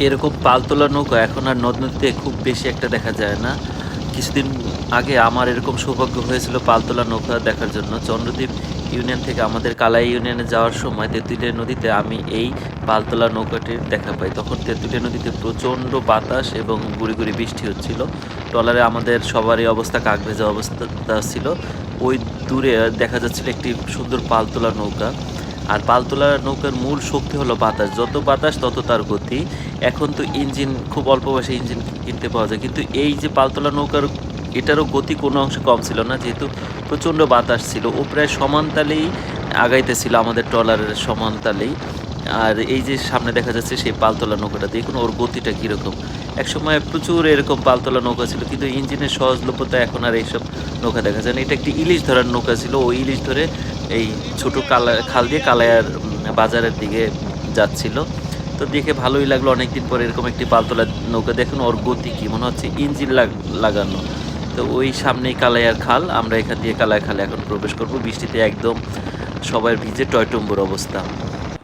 এরকম পালতোলা নৌকা এখন আর নদ-নদীতে খুব বেশি একটা দেখা যায় না। কিছুদিন আগে আমার এরকম সৌভাগ্য হয়েছিল পালতোলা নৌকা দেখার জন্য। চন্দ্রদ্বীপ ইউনিয়ন থেকে আমাদের কালাই ইউনিয়নে যাওয়ার সময় তেঁতুলিয়া নদীতে আমি এই পালতোলা নৌকাটির দেখা পাই। তখন তেঁতুলিয়া নদীতে প্রচণ্ড বাতাস এবং গুঁড়ি, গুঁড়ি বৃষ্টি হচ্ছিল। ট্রলারে আমাদের সবারই অবস্থা কাকভেজা অবস্থা ছিল। ওই দূরে দেখা যাচ্ছিল একটি সুন্দর পালতোলা নৌকা। আর পালতোলা নৌকার মূল শক্তি হলো বাতাস। যত বাতাস তত তার গতি। এখন তো ইঞ্জিন খুব অল্প বয়সে ইঞ্জিন কিনতে পাওয়া যায়। কিন্তু এই যে পালতোলা নৌকার এটারও গতি কোনো অংশে কম ছিল না। যেহেতু প্রচণ্ড বাতাস ছিল। ও প্রায় সমান তালেই আগাইতেছিল আমাদের ট্রলারের সমান তালেই। আর এই যে সামনে দেখা যাচ্ছে সেই পালতোলা নৌকাটা দেখুন ওর গতিটা কীরকম। একসময় প্রচুর এরকম পালতোলা নৌকা ছিল কিন্তু ইঞ্জিনের সহজলভ্যতায় এখন আর এইসব নৌকা দেখা যায় না। এটা একটি ইলিশ ধরার নৌকা ছিল। ওই ইলিশ ধরে এই ছোট খাল দিয়ে কালাইয়ার বাজারের দিকে যাচ্ছিল। তো দেখে ভালোই লাগলো অনেকদিন পরে এরকম একটি পালতোলা নৌকা। দেখুন ওর গতি কি মনে হচ্ছে ইঞ্জিন লাগানো। তো ওই সামনেই কালাইয়ার খাল। আমরা এখান দিয়ে কালাইয়ার খালে এখন প্রবেশ করব। বৃষ্টিতে একদম সবার ভিজে টয়টম্বুর অবস্থা।